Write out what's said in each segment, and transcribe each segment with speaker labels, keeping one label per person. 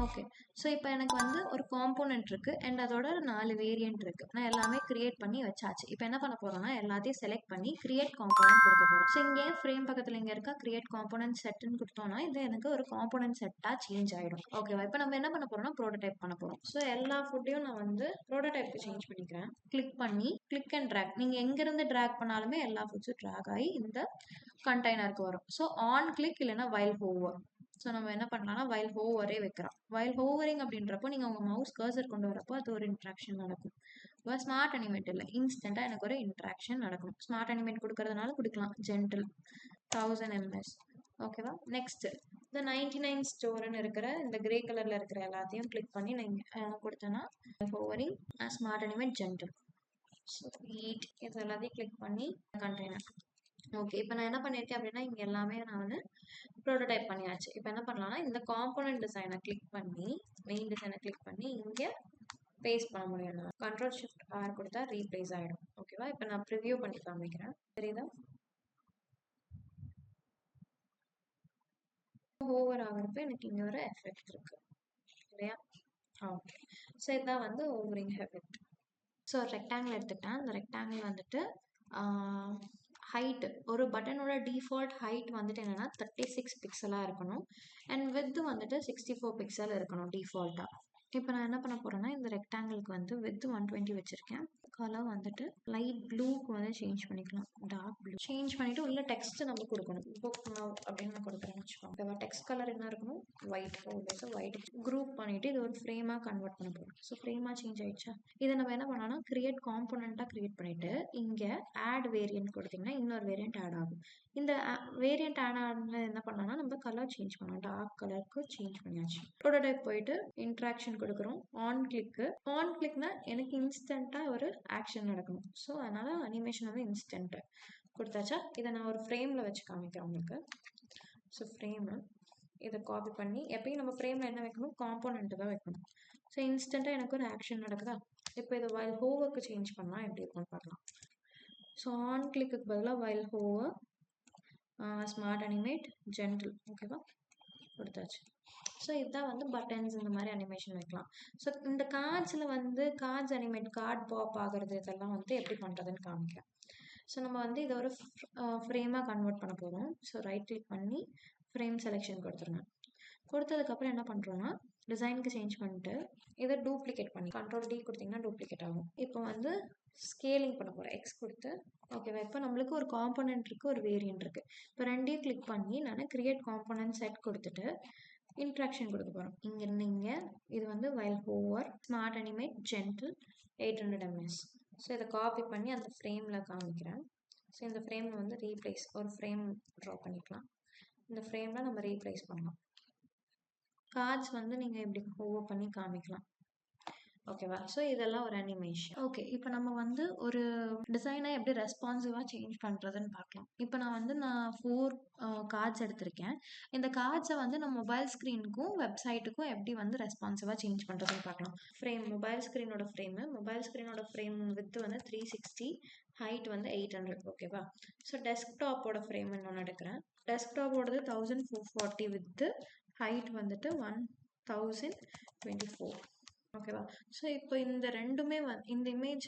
Speaker 1: Okay. So இப்போ எனக்கு வந்து ஒரு காம்போனன்ட் இருக்கு அண்ட் அதோட 4 வேரியன்ட் இருக்கு. நான் எல்லாமே கிரியேட் பண்ணி வச்சாச்சு. இப்போ என்ன பண்ண போறோம்னா எல்லாத்தையும் செலக்ட் பண்ணி கிரியேட் காம்போனன்ட் கொடுக்க போறோம். ஸோ இங்கே ஃப்ரேம் பக்கத்தில் இங்கே இருக்க கிரியேட் காம்போனன்ட் செட்னு கொடுத்தோம்னா இது எனக்கு ஒரு காம்போனன்ட் செட்டாக சேஞ்ச் ஆயிடும். ஓகேவா? இப்போ நம்ம என்ன பண்ண போறோம்னா ப்ரோட்டோடைப் பண்ண போறோம். ஸோ எல்லா ஃபுட்டையும் நான் வந்து ப்ரோட்டோடைப்க்கு சேஞ்ச் பண்ணிக்கிறேன். கிளிக் பண்ணி கிளிக் அண்ட் ட்ராக். நீங்க எங்கிருந்து ட்ராக் பண்ணாலுமே எல்லா ஃபுட்ஸும் ட்ராக் ஆகி இந்த கண்டெய்னருக்கு வரும். ஸோ ஆன் கிளிக் இல்லைன்னா வைல் ஹோவர். ஸோ நம்ம என்ன பண்ணலாம்னா வைல் ஹோவரே வைக்கிறோம். வைல் ஹோவரிங் அப்படின்றப்போ நீங்கள் உங்கள் மவுஸ் கர்சர் கொண்டு வரப்போ அது ஒரு இன்ட்ராக்ஷன் நடக்கும். இப்போ ஸ்மார்ட் அனிமேட் இல்லை, இன்ஸ்டண்ட்டாக எனக்கு ஒரு இன்ட்ராக்ஷன் நடக்கும். ஸ்மார்ட் அனிமேட் கொடுக்கறதுனால கொடுக்கலாம். Gentle 1000 ms. ஓகேவா? நெக்ஸ்ட் இந்த 99 ஸ்டோர்னு இருக்கிற இந்த கிரே கலரில் இருக்கிற எல்லாத்தையும் கிளிக் பண்ணி நீங்கள் கொடுத்தோன்னா hovering smart animate gentle. So heat இது எல்லாத்தையும் கிளிக் பண்ணி கண்டெய்னர். ஓகே, இப்போ நான் என்ன பண்ணியிருக்கேன் அப்படின்னா இங்கே எல்லாமே நான் வந்து ப்ரோட்டோடைப் பண்ணியாச்சு. இப்போ என்ன பண்ணலாம்னா இந்த காம்போனன்ட் டிசைனை கிளிக் பண்ணி மெயின் டிசைனை கிளிக் பண்ணி இங்கே பேஸ்ட் பண்ண முடியும். கண்ட்ரோல் ஷிஃப்ட் ஆர் கொடுத்தா ரீப்ளேஸ் ஆகிடும். ஓகேவா? இப்போ நான் ப்ரிவியூ பண்ணி காமிக்கிறேன். தெரியுதா? ஓவர் ஆகிறப்ப எனக்கு இங்கே ஒரு எஃபெக்ட் இருக்கு இல்லையா? ஓகே, ஸோ இதுதான் வந்து ஓவரிங் எஃபெக்ட். ஸோ ரெக்டாங்கிள் எடுத்துக்கிட்டேன். அந்த ரெக்டாங்கிள் வந்துட்டு ஹைட் ஒரு பட்டனோட டிஃபால்ட் ஹைட் வந்துட்டு என்னன்னா 36 பிக்சலாக இருக்கணும் அண்ட் வித் வந்துட்டு 64 பிக்சல் இருக்கணும் டிஃபால்ட்டாக. இப்போ நான் என்ன பண்ண போறேன்னா இந்த ரெக்டாங்கிளுக்கு வந்து வித் 120 வச்சிருக்கேன். கலர் வந்துட்டு லைட் ப்ளூக்கு வந்து சேஞ்ச் பண்ணிக்கலாம். டார்க் ப்ளூ சேஞ்ச் பண்ணிட்டு உள்ள டெக்ஸ்ட் நம்ம கொடுக்கணும். புக் நவ் அப்படின்னு நான் கொடுக்குறேன்னு வச்சுக்கோங்க. டெக்ஸ்ட் கலர் என்ன இருக்கணும்? ஒயிட். ஸோ ஒயிட் குரூப் பண்ணிட்டு இது ஒரு ஃப்ரேமாக கன்வெர்ட் பண்ண போகிறோம். ஸோ ஃப்ரேமாக சேஞ்ச் ஆயிடுச்சா? இதை நம்ம என்ன பண்ணோம்னா கிரியேட் காம்போனண்ட்டாக கிரியேட் பண்ணிட்டு இங்கே ஆட் வேரியன்ட் கொடுத்தீங்கன்னா இன்னொரு வேரியன்ட் ஆட் ஆகும். இந்த வேரியன்ட் ஆட் ஆன என்ன பண்ணோம்னா நம்ம கலர் சேஞ்ச் பண்ணோம். டார்க் கலருக்கு சேஞ்ச் பண்ணியாச்சு. ப்ரோட்டோடைப் போயிட்டு இன்ட்ராக்ஷன் கொடுக்குறோம். ஆன் கிளிக்னா எனக்கு இன்ஸ்டண்ட்டாக ஒரு ஆக்ஷன் நடக்கணும். ஸோ அதனால அனிமேஷன் வந்து இன்ஸ்டன்ட் கொடுத்தாச்சா? இதை நான் ஒரு ஃப்ரேமில் வச்சு காமிக்கிறேன் உங்களுக்கு. ஸோ ஃப்ரேமு இதை காப்பி பண்ணி எப்பயும் நம்ம ஃப்ரேமில் என்ன வைக்கணும்? காம்போனண்ட்டு தான் வைக்கணும். ஸோ இன்ஸ்டண்ட்டாக எனக்கு ஒரு ஆக்ஷன் நடக்குதா? இப்போ இதை வைல் ஹோவருக்கு சேஞ்ச் பண்ணலாம் எப்படி இருக்கும்னு பார்க்கலாம். ஸோ ஆன் கிளிக்கு பதிலாக while hover smart animate gentle. ஓகேவா? கொடுத்தாச்சு. ஸோ இதுதான் வந்து பட்டன்ஸ் இந்த மாதிரி அனிமேஷன் வைக்கலாம். ஸோ இந்த கார்ட்ஸில் வந்து கார்ட்ஸ் அனிமேட் கார்ட் பாப் ஆகிறது இதெல்லாம் வந்து எப்படி பண்ணுறதுன்னு காமிக்கிறேன். ஸோ நம்ம வந்து இதை ஒரு ஃப்ரேமாக கன்வெர்ட் பண்ண போகிறோம். ஸோ ரைட் கிளிக் பண்ணி ஃப்ரேம் செலெக்ஷன் கொடுத்துருங்க. கொடுத்ததுக்கப்புறம் என்ன பண்ணுறோன்னா டிசைனுக்கு சேஞ்ச் பண்ணிட்டு இதை டூப்ளிகேட் பண்ணி கண்ட்ரோல் டி கொடுத்தீங்கன்னா டூப்ளிகேட் ஆகும். இப்போ வந்து ஸ்கேலிங் பண்ண போகிறேன். எக்ஸ் கொடுத்து ஓகேவா? இப்போ நம்மளுக்கு ஒரு காம்போனன்ட் இருக்குது, ஒரு வேரியன்ட் இருக்குது. இப்போ ரெண்டையும் கிளிக் பண்ணி நான் கிரியேட் காம்போனன்ட் செட் கொடுத்துட்டு இன்ட்ராக்ஷன் கொடுக்க போகிறோம். இங்கேருந்து இங்கே இது வந்து while hover smart animate gentle 800 ms. So இதை காப்பி பண்ணி அந்த ஃப்ரேமில் காமிக்கிறேன். ஸோ இந்த ஃப்ரேமில் வந்து ரீப்ளேஸ் ஒரு ஃப்ரேம் ட்ரா பண்ணிக்கலாம். இந்த ஃப்ரேமில் நம்ம ரீப்ளேஸ் பண்ணலாம். கார்ட்ஸ் வந்து நீங்கள் இப்படி ஹோவர் பண்ணி காமிக்கலாம். ஓகேவா? ஸோ இதெல்லாம் ஒரு அனிமேஷன். ஓகே, இப்போ நம்ம வந்து ஒரு டிசைனை எப்படி ரெஸ்பான்சிவாக சேஞ்ச் பண்ணுறதுன்னு பார்க்கலாம். இப்போ நான் 4 கார்ட்ஸ் எடுத்திருக்கேன். இந்த கார்ட்ஸை வந்து நம்ம மொபைல் ஸ்க்ரீனுக்கும் வெப்சைட்டுக்கும் எப்படி வந்து ரெஸ்பான்சிவாக சேஞ்ச் பண்ணுறதுன்னு பார்க்கலாம். ஃப்ரேம் மொபைல் ஸ்க்ரீனோட ஃப்ரேம் வித் வந்து 360, ஹைட் வந்து 800. ஓகேவா? ஸோ டெஸ்க்டாப்போட ஃப்ரேம் இன்னொன்று எடுக்கிறேன். டெஸ்க்டாப்போடது 1440 வித்து, ஹைட் வந்துட்டு 1024. ஓகேவா? ஸோ இப்போ இந்த ரெண்டுமே இந்த இமேஜ்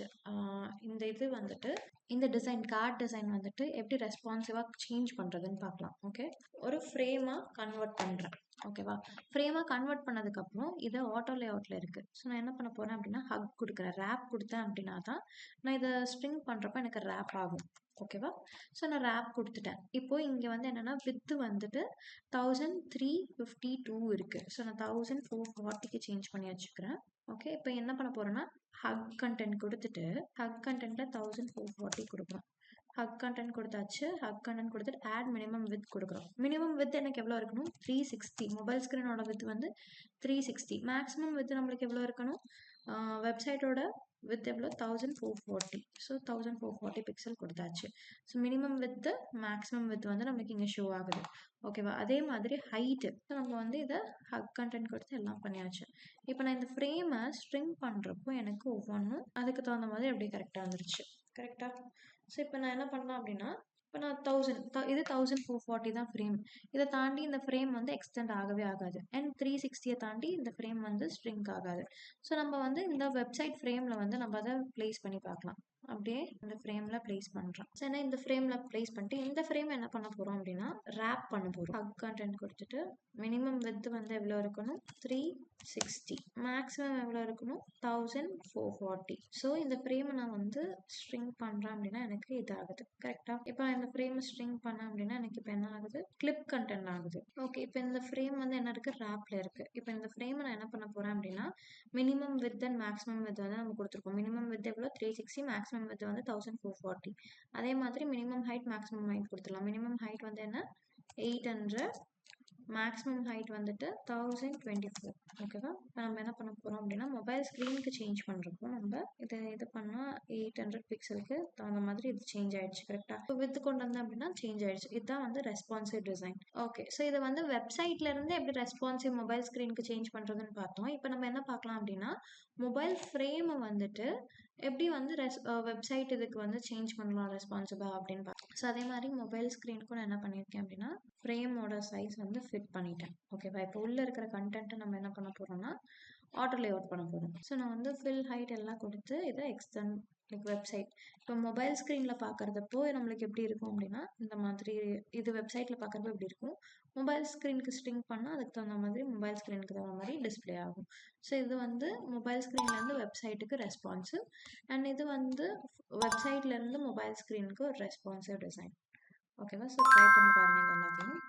Speaker 1: இந்த இது வந்துட்டு இந்த டிசைன் கார்ட் டிசைன் வந்துட்டு எப்படி ரெஸ்பான்சிவாக சேஞ்ச் பண்ணுறதுன்னு பார்க்கலாம். ஓகே, ஒரு ஃப்ரேமாக கன்வெர்ட் பண்ணுறேன். ஓகேவா? ஃப்ரேமாக கன்வெர்ட் பண்ணதுக்கப்புறம் இது ஆட்டோ லேஅவுட்டில் இருக்குது. ஸோ நான் என்ன பண்ண போகிறேன் அப்படின்னா ஹக் கொடுக்குறேன். ரேப் கொடுத்தேன் அப்படின்னா தான் நான் இதை ஸ்ட்ரிங் பண்ணுறப்ப எனக்கு ரேப் ஆகும். ஓகேவா? ஸோ நான் ரேப் கொடுத்துட்டேன். இப்போ இங்கே வந்து என்னென்னா வித்து வந்துட்டு 1352 இருக்குது. ஸோ நான் 1440க்கு சேஞ்ச் பண்ணி வச்சுக்கிறேன். ஓகே, இப்போ என்ன பண்ண போகிறேன்னா ஹக் கண்டென்ட் கொடுத்துட்டு ஹக் கண்டென்ட்டில் 1440 கொடுக்குறோம். ஹக் கண்டென்ட் கொடுத்தாச்சு. ஹக் கண்டென்ட் கொடுத்துட்டு ஆட் மினிமம் வித் கொடுக்குறோம். மினிமம் வித் எனக்கு எவ்வளோ இருக்கணும்? 360. மொபைல் ஸ்க்ரீனோட வித் வந்து 360. மேக்ஸிமம் வித் நம்மளுக்கு எவ்வளோ இருக்கணும்? வெப்சைட்டோட வித் எவ்வளோ? 1440. ஸோ 1440 பிக்சல் கொடுத்தாச்சு. So minimum with maximum with வந்து நம்மளுக்கு இங்கே ஷோ ஆகுது. ஓகேவா? அதே மாதிரி ஹைட்டு நம்ம வந்து இதை ஹக் கண்டென்ட் கொடுத்து எல்லாம் பண்ணியாச்சு. இப்போ நான் இந்த ஃப்ரேமை ஸ்ட்ரிங் பண்ணுறப்போ எனக்கு ஒவ்வொன்றும் அதுக்கு தகுந்த மாதிரி அப்படியே கரெக்டாக வந்துருச்சு. கரெக்டாக? ஸோ இப்போ நான் என்ன பண்ணலாம் அப்படின்னா இப்போ நான் 1000 இது 1440 தான் ஃப்ரேம். இதை தாண்டி இந்த ஃப்ரேம் வந்து எக்ஸ்டெண்ட் ஆகவே ஆகாது. அண்ட் 360 தாண்டி இந்த ஃப்ரேம் வந்து ஸ்ட்ரிங்க் ஆகாது. ஸோ நம்ம வந்து இந்த வெப்சைட் ஃப்ரேமில் வந்து நம்ம அதை ப்ளேஸ் பண்ணி பார்க்கலாம். அப்படியே இந்த ஃப்ரேமில் ப்ளேஸ் பண்ணுறோம். சரி, இந்த ஃப்ரேமில் ப்ளேஸ் பண்ணிட்டு இந்த ஃப்ரேம் என்ன பண்ண போகிறோம் அப்படின்னா ரேப் பண்ண போகிறோம். ஹக் கண்டென்ட் கொடுத்துட்டு மினிமம் வித் வந்து எவ்வளோ இருக்கணும், 360. மேக்ஸிமம் எவ்வளோ இருக்கணும், 1440. ஸோ இந்த ஃப்ரேமை நான் வந்து ஸ்ட்ரிங் பண்ணுறேன் அப்படின்னா எனக்கு இது ஆகுது. கரெக்டாக? இப்போ நான் இந்த ஃப்ரேமை ஸ்ட்ரிங் பண்ணேன் அப்படின்னா எனக்கு இப்போ என்ன ஆகுது, கிளிப் கண்டென்ட் ஆகுது. ஓகே, இப்போ இந்த ஃப்ரேம் வந்து என்ன இருக்குது, ரேப்பில் இருக்குது. இப்போ இந்த ஃப்ரேமை நான் என்ன பண்ண போகிறேன் அப்படின்னா minimum with and maximum with வந்து நம்ம கொடுத்துருக்கோம். மினிமம் வித் எவ்வளோ, 360. மேக்ஸிமம் வித் வந்து 1440. அதே மாதிரி மினிமம் ஹைட் மேக்ஸிமம் ஹைட் கொடுத்துடலாம். மினிமம் ஹைட் வந்து என்ன, 800. மேக்ஸிமம் ஹைட் வந்துட்டு 1024. ஓகேவா? இப்போ நம்ம என்ன பண்ண போகிறோம் அப்படின்னா மொபைல் ஸ்க்ரீனுக்கு சேஞ்ச் பண்ணுறப்போ நம்ம இது பண்ணால் 800 பிக்சலுக்கு தகுந்த மாதிரி இது சேஞ்ச் ஆயிடுச்சு. கரெக்டாக? இப்போ வித்து கொண்டு வந்தேன் அப்படின்னா சேஞ்ச் ஆயிடுச்சு. இதுதான் வந்து ரெஸ்பான்சிவ் டிசைன். ஓகே, ஸோ இதை வந்து வெப்சைட்ல இருந்து எப்படி ரெஸ்பான்சிவ் மொபைல் ஸ்க்ரீனுக்கு சேஞ்ச் பண்ணுறதுன்னு பார்த்தோம். இப்போ நம்ம என்ன பார்க்கலாம் அப்படின்னா மொபைல் ஃப்ரேமை வந்துட்டு எப்படி வந்து வெப்சைட் இதுக்கு வந்து சேஞ்ச் பண்ணலாம் ரெஸ்பான்சிபிளா அப்படின்னு பார்க்கலாம். ஸோ அதே மாதிரி மொபைல் ஸ்க்ரீனுக்கும் நான் என்ன பண்ணியிருக்கேன் அப்படின்னா ஃப்ரேமோட சைஸ் வந்து ஃபிட் பண்ணிட்டேன். ஓகேவா? இப்போ உள்ளே இருக்கிற கண்டென்ட்டை நம்ம என்ன பண்ண போகிறோம்னா ஆட்டோ லே அவுட் பண்ண போகிறோம். ஸோ நான் வந்து ஃபில் ஹைட் எல்லாம் கொடுத்து இதை எக்ஸ்டெண்ட் லைக் வெப்சைட். இப்போ மொபைல் ஸ்க்ரீனில் பார்க்குறதப்போ நம்மளுக்கு எப்படி இருக்கும் அப்படின்னா இந்த மாதிரி, இது வெப்சைட்டில் பார்க்குறப்போ எப்படி இருக்கும், மொபைல் ஸ்க்ரீனுக்கு ஸ்ட்ரிங் பண்ணால் அதுக்கு தகுந்த மாதிரி மொபைல் ஸ்க்ரீனுக்கு தகுந்த மாதிரி டிஸ்பிளே ஆகும். ஸோ இது வந்து மொபைல் ஸ்க்ரீன்லேருந்து வெப்சைட்டுக்கு ரெஸ்பான்சிவ், அண்ட் இது வந்து வெப்சைட்லேருந்து மொபைல் ஸ்க்ரீனுக்கு ஒரு ரெஸ்பான்சிவ் டிசைன். ஓகேவா? ஸோ ட்ரை பண்ணி பாருங்கள் இது எல்லாத்தையும்.